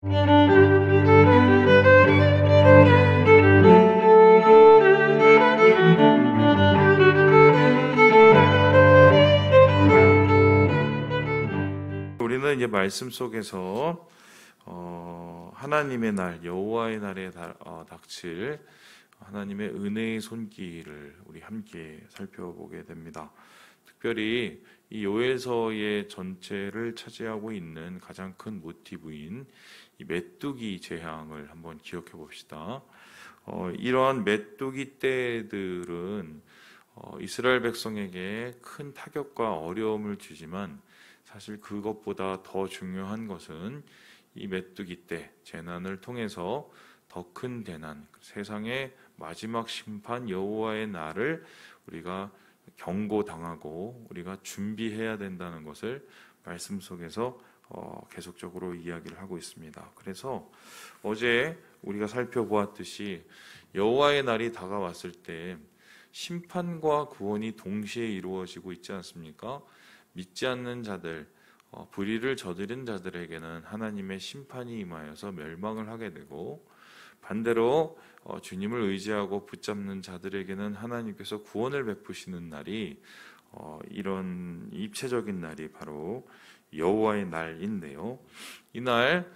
우리는 이제 말씀 속에서 하나님의 날, 여호와의 날에 닥칠 하나님의 은혜의 손길을 우리 함께 살펴보게 됩니다. 특별히 이 요엘서의 전체를 차지하고 있는 가장 큰 모티브인 이 메뚜기 재앙을 한번 기억해 봅시다. 이러한 메뚜기 떼들은 이스라엘 백성에게 큰 타격과 어려움을 주지만 사실 그것보다 더 중요한 것은 이 메뚜기 떼 재난을 통해서 더 큰 대난, 세상의 마지막 심판 여호와의 날을 우리가 경고당하고 우리가 준비해야 된다는 것을 말씀 속에서 계속적으로 이야기를 하고 있습니다. 그래서 어제 우리가 살펴보았듯이 여호와의 날이 다가왔을 때 심판과 구원이 동시에 이루어지고 있지 않습니까? 믿지 않는 자들, 불의를 저지른 자들에게는 하나님의 심판이 임하여서 멸망을 하게 되고, 반대로 주님을 의지하고 붙잡는 자들에게는 하나님께서 구원을 베푸시는 날이 이런 입체적인 날이 바로 여호와의 날인데요. 이날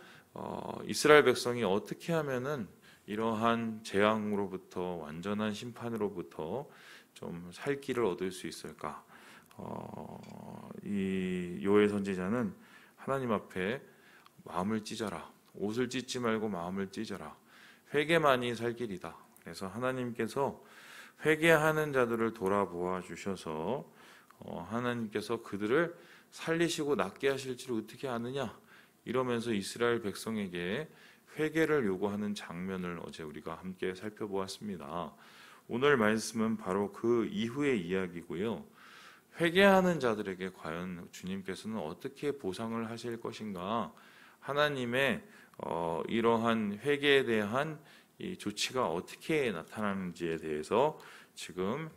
이스라엘 백성이 어떻게 하면은 이러한 재앙으로부터, 완전한 심판으로부터 좀 살 길을 얻을 수 있을까? 이 요엘 선지자는 하나님 앞에 마음을 찢어라, 옷을 찢지 말고 마음을 찢어라, 회개만이 살 길이다. 그래서 하나님께서 회개하는 자들을 돌아보아 주셔서 하나님께서 그들을 살리시고 낫게 하실 줄 어떻게 아느냐, 이러면서 이스라엘 백성에게 회개를 요구하는 장면을 어제 우리가 함께 살펴보았습니다. 오늘 말씀은 바로 그 이후의 이야기고요. 회개하는 자들에게 과연 주님께서는 어떻게 보상을 하실 것인가, 하나님의 이러한 회개에 대한 이 조치가 어떻게 나타나는지에 대해서 지금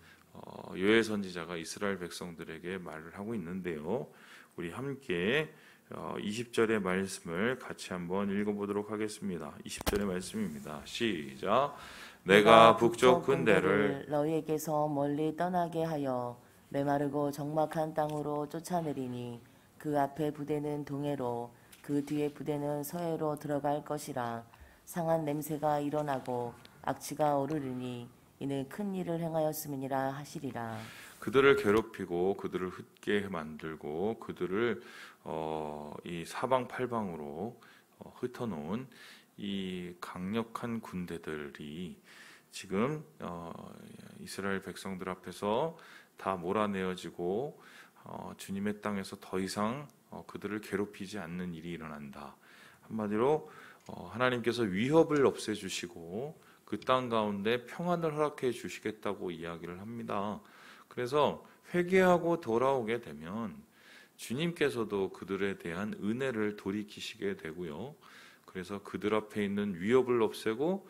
요엘 선지자가 이스라엘 백성들에게 말을 하고 있는데요. 우리 함께 20절의 말씀을 같이 한번 읽어보도록 하겠습니다. 20절의 말씀입니다. 시작. 내가 북쪽 근대를 너희에게서 멀리 떠나게 하여 메마르고 적막한 땅으로 쫓아내리니 그 앞에 부대는 동해로 그 뒤에 부대는 서해로 들어갈 것이라. 상한 냄새가 일어나고 악취가 오르리니 이는 큰 일을 행하였음이니라 하시리라. 그들을 괴롭히고 그들을 흩게 만들고 그들을 이 사방팔방으로 흩어놓은 이 강력한 군대들이 지금 이스라엘 백성들 앞에서 다 몰아내어지고 주님의 땅에서 더 이상 그들을 괴롭히지 않는 일이 일어난다. 한마디로 하나님께서 위협을 없애주시고 그 땅 가운데 평안을 허락해 주시겠다고 이야기를 합니다. 그래서 회개하고 돌아오게 되면 주님께서도 그들에 대한 은혜를 돌이키시게 되고요. 그래서 그들 앞에 있는 위협을 없애고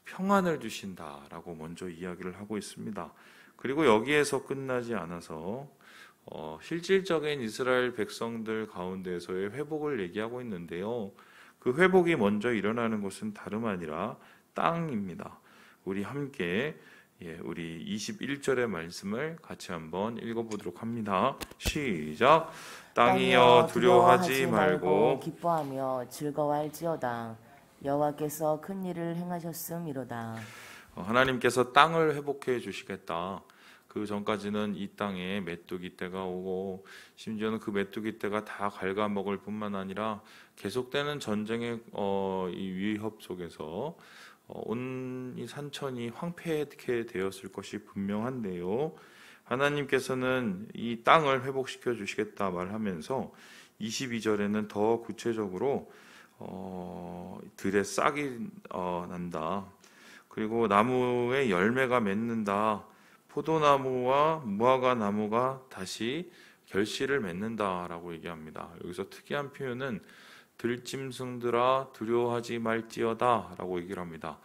평안을 주신다라고 먼저 이야기를 하고 있습니다. 그리고 여기에서 끝나지 않아서 실질적인 이스라엘 백성들 가운데서의 회복을 얘기하고 있는데요. 그 회복이 먼저 일어나는 것은 다름 아니라 땅입니다. 우리 함께 우리 21절의 말씀을 같이 한번 읽어보도록 합니다. 시작. 땅이여 두려워하지 말고 기뻐하며 즐거워할지어다. 여호와께서 큰 일을 행하셨음이로다. 하나님께서 땅을 회복해 주시겠다. 그 전까지는 이 땅에 메뚜기 떼가 오고 심지어는 그 메뚜기 떼가 다 갉아먹을 뿐만 아니라 계속되는 전쟁의 이 위협 속에서 온 이 산천이 황폐하게 되었을 것이 분명한데요. 하나님께서는 이 땅을 회복시켜 주시겠다 말하면서 22절에는 더 구체적으로 들에 싹이 난다. 그리고 나무에 열매가 맺는다. 포도나무와 무화과 나무가 다시 결실을 맺는다라고 얘기합니다. 여기서 특이한 표현은 들짐승들아 두려워하지 말지어다 라고 얘기를 합니다.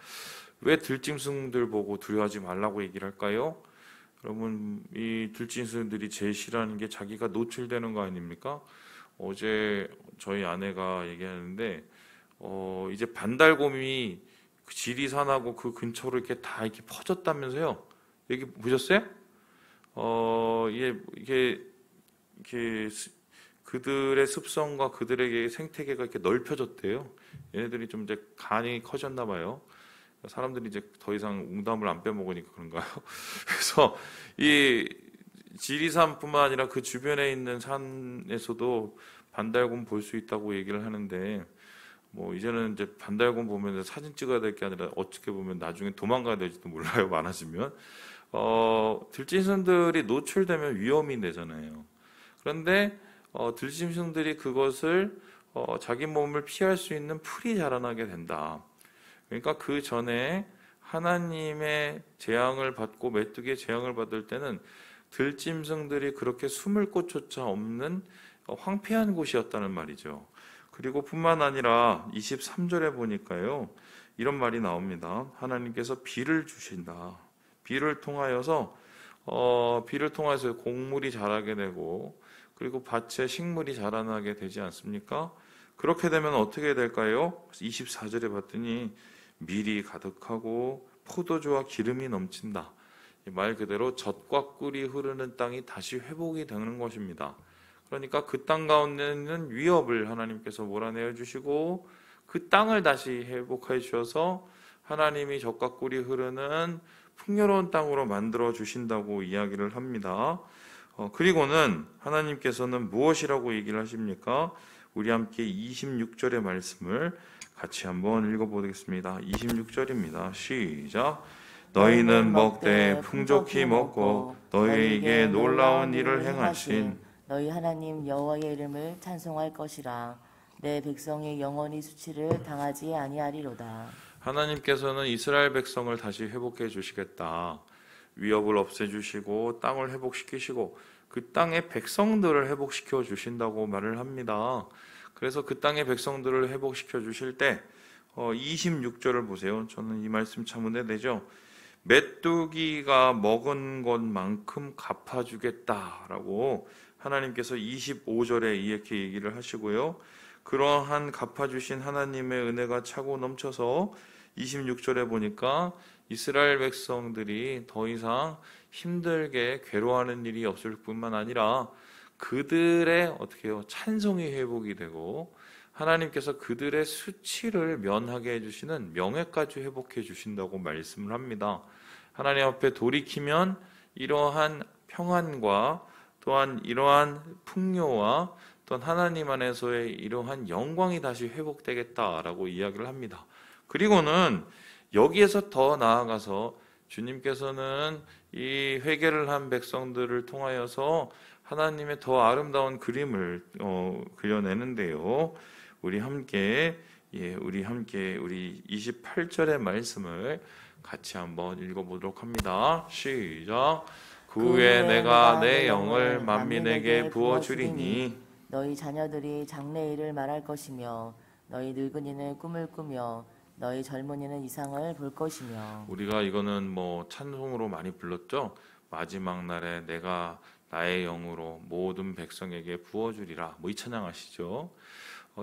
왜 들짐승들 보고 두려워하지 말라고 얘기를 할까요? 여러분, 이 들짐승들이 제일 싫어하는 게 자기가 노출되는 거 아닙니까? 어제 저희 아내가 얘기하는데 이제 반달곰이 그 지리산하고 그 근처로 이렇게 다 이렇게 퍼졌다면서요? 여기 보셨어요? 이게 그들의 습성과 그들에게 생태계가 이렇게 넓혀졌대요. 얘네들이 좀 이제 간이 커졌나 봐요. 사람들이 이제 더 이상 웅담을 안 빼먹으니까 그런가요? 그래서 이 지리산뿐만 아니라 그 주변에 있는 산에서도 반달곰 볼 수 있다고 얘기를 하는데, 뭐 이제는 이제 반달곰 보면 사진 찍어야 될 게 아니라 어떻게 보면 나중에 도망가야 될지도 몰라요. 많아지면 들짐승들이 노출되면 위험이 되잖아요. 그런데 들짐승들이 그것을 자기 몸을 피할 수 있는 풀이 자라나게 된다. 그러니까 그 전에 하나님의 재앙을 받고 메뚜기의 재앙을 받을 때는 들짐승들이 그렇게 숨을 곳조차 없는 황폐한 곳이었다는 말이죠. 그리고 뿐만 아니라 23절에 보니까요, 이런 말이 나옵니다. 하나님께서 비를 주신다. 비를 통하여서 곡물이 자라게 되고, 그리고 밭에 식물이 자라나게 되지 않습니까? 그렇게 되면 어떻게 될까요? 24절에 봤더니 밀이 가득하고 포도주와 기름이 넘친다. 말 그대로 젖과 꿀이 흐르는 땅이 다시 회복이 되는 것입니다. 그러니까 그 땅 가운데는 위협을 하나님께서 몰아내어 주시고 그 땅을 다시 회복해 주셔서 하나님이 젖과 꿀이 흐르는 풍요로운 땅으로 만들어 주신다고 이야기를 합니다. 그리고는 하나님께서는 무엇이라고 얘기를 하십니까? 우리 함께 26절의 말씀을 같이 한번 읽어보겠습니다. 26절입니다. 시작. 너희는 먹되 풍족히 먹고 너희에게 놀라운 일을 행하신 너희 하나님 여호와의 이름을 찬송할 것이라. 내 백성이 영원히 수치를 당하지 아니하리로다. 하나님께서는 이스라엘 백성을 다시 회복해 주시겠다. 위협을 없애주시고 땅을 회복시키시고 그 땅의 백성들을 회복시켜 주신다고 말을 합니다. 그래서 그 땅의 백성들을 회복시켜 주실 때 26절을 보세요. 저는 이 말씀 참 은혜되죠. 메뚜기가 먹은 것만큼 갚아주겠다라고 하나님께서 25절에 이렇게 얘기를 하시고요. 그러한 갚아주신 하나님의 은혜가 차고 넘쳐서 26절에 보니까 이스라엘 백성들이 더 이상 힘들게 괴로워하는 일이 없을 뿐만 아니라 그들의 찬송이 회복이 되고 하나님께서 그들의 수치를 면하게 해주시는 명예까지 회복해 주신다고 말씀을 합니다. 하나님 앞에 돌이키면 이러한 평안과 또한 이러한 풍요와 또한 하나님 안에서의 이러한 영광이 다시 회복되겠다라고 이야기를 합니다. 그리고는 여기에서 더 나아가서 주님께서는 이 회개를 한 백성들을 통하여서 하나님의 더 아름다운 그림을 그려내는데요. 우리 함께 28절의 말씀을 같이 한번 읽어보도록 합니다. 시작. 그 후에 내가 내 영을 만민에게 부어주리니 너희 자녀들이 장래일을 말할 것이며 너희 늙은이는 꿈을 꾸며 너희 젊은이는 이상을 볼 것이며. 우리가 이거는 찬송으로 많이 불렀죠. 마지막 날에 내가 나의 영으로 모든 백성에게 부어주리라. 이 찬양 아시죠?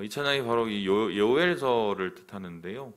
이 찬양이 바로 이 요엘서를 뜻하는데요.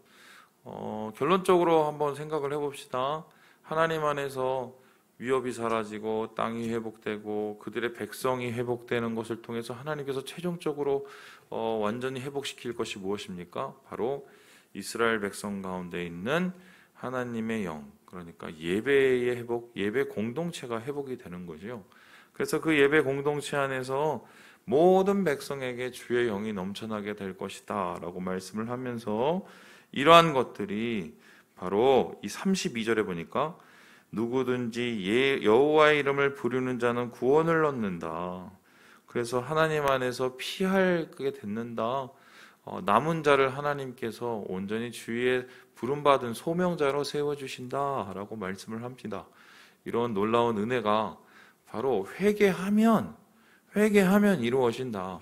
결론적으로 한번 생각을 해봅시다. 하나님 안에서 위협이 사라지고 땅이 회복되고 그들의 백성이 회복되는 것을 통해서 하나님께서 최종적으로 완전히 회복시킬 것이 무엇입니까? 바로 이스라엘 백성 가운데 있는 하나님의 영, 그러니까 예배의 회복, 예배 공동체가 회복이 되는 거죠. 그래서 그 예배 공동체 안에서 모든 백성에게 주의 영이 넘쳐나게 될 것이다 라고 말씀을 하면서 이러한 것들이 바로 이 32절에 보니까 누구든지 여호와의 이름을 부르는 자는 구원을 얻는다. 그래서 하나님 안에서 피하게 됐는다. 남은 자를 하나님께서 온전히 주의 부름받은 소명자로 세워주신다라고 말씀을 합니다. 이런 놀라운 은혜가 바로 회개하면 이루어진다.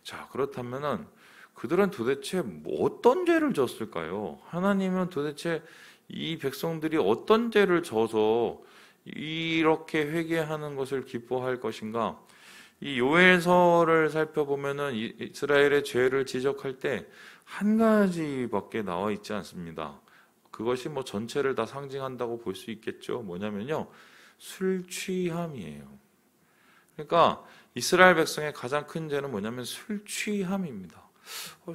자, 그렇다면은 그들은 도대체 어떤 죄를 졌을까요? 하나님은 도대체 이 백성들이 어떤 죄를 져서 이렇게 회개하는 것을 기뻐할 것인가? 이 요엘서를 살펴보면은 이스라엘의 죄를 지적할 때 한 가지밖에 나와 있지 않습니다. 그것이 뭐 전체를 다 상징한다고 볼 수 있겠죠. 뭐냐면요, 술 취함이에요. 그러니까 이스라엘 백성의 가장 큰 죄는 뭐냐면 술 취함입니다.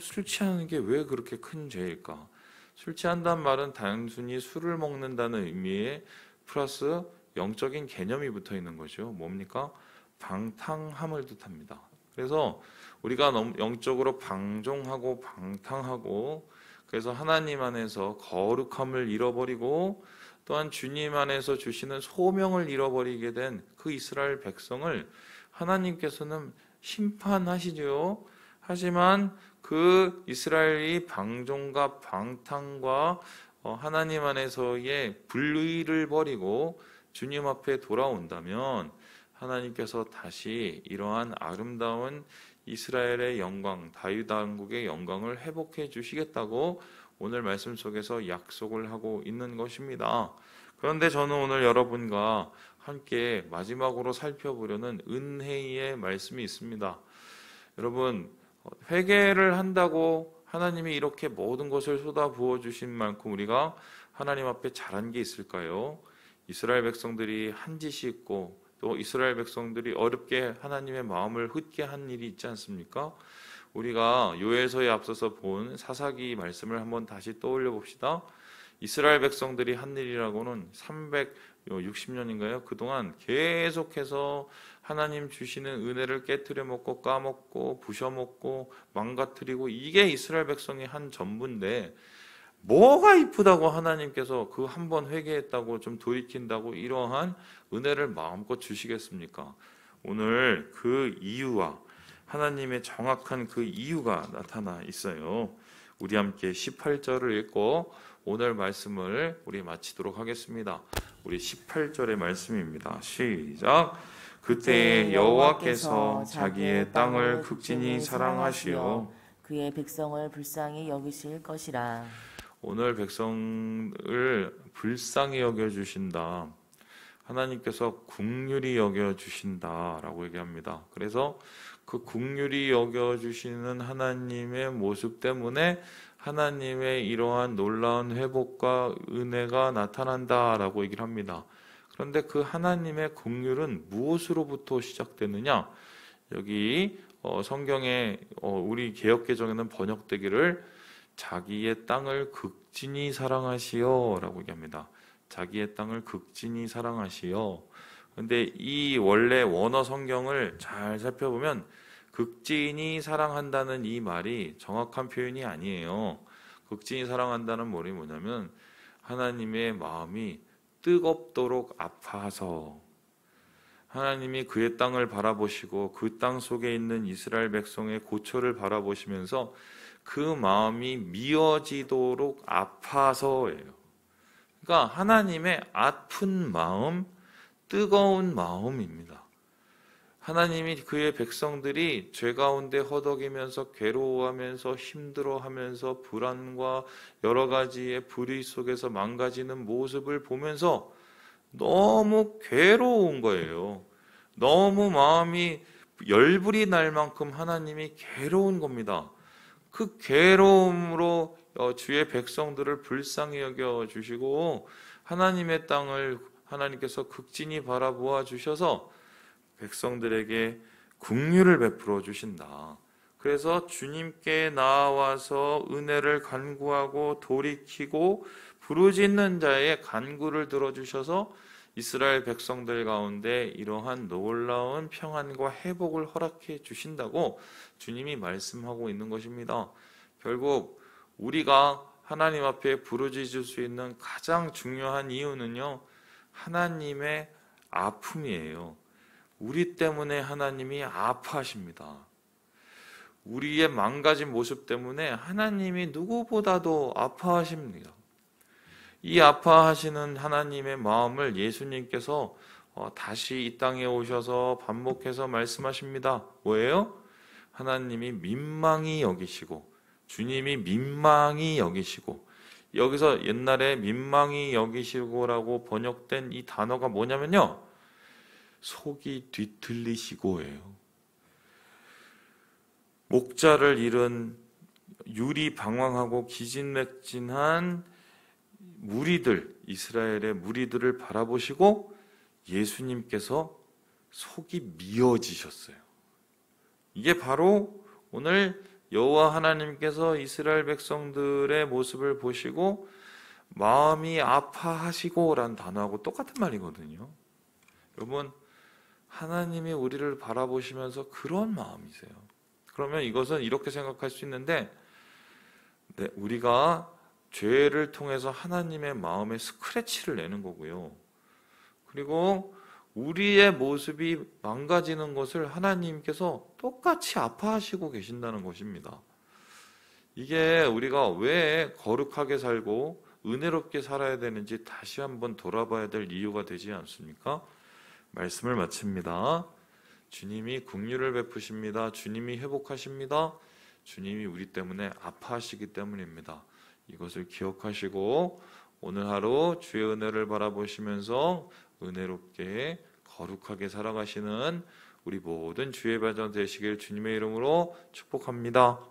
술 취하는 게 왜 그렇게 큰 죄일까? 술 취한다는 말은 단순히 술을 먹는다는 의미에 플러스 영적인 개념이 붙어 있는 거죠. 뭡니까? 방탕함을 뜻합니다. 그래서 우리가 너무 영적으로 방종하고 방탕하고, 그래서 하나님 안에서 거룩함을 잃어버리고 또한 주님 안에서 주시는 소명을 잃어버리게 된 그 이스라엘 백성을 하나님께서는 심판하시죠. 하지만 그 이스라엘이 방종과 방탕과 하나님 안에서의 불의를 버리고 주님 앞에 돌아온다면 하나님께서 다시 이러한 아름다운 이스라엘의 영광, 다윗 왕국의 영광을 회복해 주시겠다고 오늘 말씀 속에서 약속을 하고 있는 것입니다. 그런데 저는 오늘 여러분과 함께 마지막으로 살펴보려는 은혜의 말씀이 있습니다. 여러분, 회개를 한다고 하나님이 이렇게 모든 것을 쏟아부어 주신 만큼 우리가 하나님 앞에 잘한 게 있을까요? 이스라엘 백성들이 한 짓이 있고 또 이스라엘 백성들이 어렵게 하나님의 마음을 흩게 한 일이 있지 않습니까? 우리가 요엘서에 앞서서 본 사사기 말씀을 한번 다시 떠올려 봅시다. 이스라엘 백성들이 한 일이라고는 360년인가요? 그동안 계속해서 하나님 주시는 은혜를 깨트려 먹고 까먹고 부셔먹고 망가뜨리고, 이게 이스라엘 백성이 한 전부인데 뭐가 이쁘다고 하나님께서 그 한 번 회개했다고 좀 돌이킨다고 이러한 은혜를 마음껏 주시겠습니까? 오늘 그 이유와 하나님의 정확한 그 이유가 나타나 있어요. 우리 함께 18절을 읽고 오늘 말씀을 우리 마치도록 하겠습니다. 우리 18절의 말씀입니다. 시작. 그때 여호와께서 자기의 땅을 극진히 사랑하시어 그의 백성을 불쌍히 여기실 것이라. 오늘 백성을 불쌍히 여겨주신다. 하나님께서 긍휼히 여겨주신다라고 얘기합니다. 그래서 그 긍휼히 여겨주시는 하나님의 모습 때문에 하나님의 이러한 놀라운 회복과 은혜가 나타난다라고 얘기를 합니다. 그런데 그 하나님의 긍휼은 무엇으로부터 시작되느냐? 여기 성경에 우리 개역개정에는 번역되기를 자기의 땅을 극진히 사랑하시어 라고 얘기합니다. 자기의 땅을 극진히 사랑하시어. 근데 이 원래 원어 성경을 잘 살펴보면 극진히 사랑한다는 이 말이 정확한 표현이 아니에요. 극진히 사랑한다는 말이 뭐냐면 하나님의 마음이 뜨겁도록 아파서, 하나님이 그의 땅을 바라보시고 그 땅 속에 있는 이스라엘 백성의 고초를 바라보시면서 그 마음이 미어지도록 아파서예요. 그러니까 하나님의 아픈 마음, 뜨거운 마음입니다. 하나님이 그의 백성들이 죄 가운데 허덕이면서 괴로워하면서 힘들어하면서 불안과 여러 가지의 불의 속에서 망가지는 모습을 보면서 너무 괴로운 거예요. 너무 마음이 열불이 날 만큼 하나님이 괴로운 겁니다. 그 괴로움으로 주의 백성들을 불쌍히 여겨주시고 하나님의 땅을 하나님께서 극진히 바라보아 주셔서 백성들에게 긍휼을 베풀어 주신다. 그래서 주님께 나와서 은혜를 간구하고 돌이키고 부르짖는 자의 간구를 들어주셔서 이스라엘 백성들 가운데 이러한 놀라운 평안과 회복을 허락해 주신다고 주님이 말씀하고 있는 것입니다. 결국 우리가 하나님 앞에 부르짖을 수 있는 가장 중요한 이유는요, 하나님의 아픔이에요. 우리 때문에 하나님이 아파하십니다. 우리의 망가진 모습 때문에 하나님이 누구보다도 아파하십니다. 이 아파하시는 하나님의 마음을 예수님께서 다시 이 땅에 오셔서 반복해서 말씀하십니다. 뭐예요? 하나님이 민망히 여기시고, 주님이 민망히 여기시고, 여기서 옛날에 민망히 여기시고라고 번역된 이 단어가 뭐냐면요, 속이 뒤틀리시고예요. 목자를 잃은 유리방황하고 기진맥진한 무리들, 이스라엘의 무리들을 바라보시고 예수님께서 속이 미어지셨어요. 이게 바로 오늘 여호와 하나님께서 이스라엘 백성들의 모습을 보시고 마음이 아파하시고 라는 단어하고 똑같은 말이거든요. 여러분, 하나님이 우리를 바라보시면서 그런 마음이세요. 그러면 이것은 이렇게 생각할 수 있는데, 우리가 죄를 통해서 하나님의 마음에 스크래치를 내는 거고요. 그리고 우리의 모습이 망가지는 것을 하나님께서 똑같이 아파하시고 계신다는 것입니다. 이게 우리가 왜 거룩하게 살고 은혜롭게 살아야 되는지 다시 한번 돌아봐야 될 이유가 되지 않습니까? 말씀을 마칩니다. 주님이 긍휼을 베푸십니다. 주님이 회복하십니다. 주님이 우리 때문에 아파하시기 때문입니다. 이것을 기억하시고 오늘 하루 주의 은혜를 바라보시면서 은혜롭게 거룩하게 살아가시는 우리 모든 주의 백성 되시길 주님의 이름으로 축복합니다.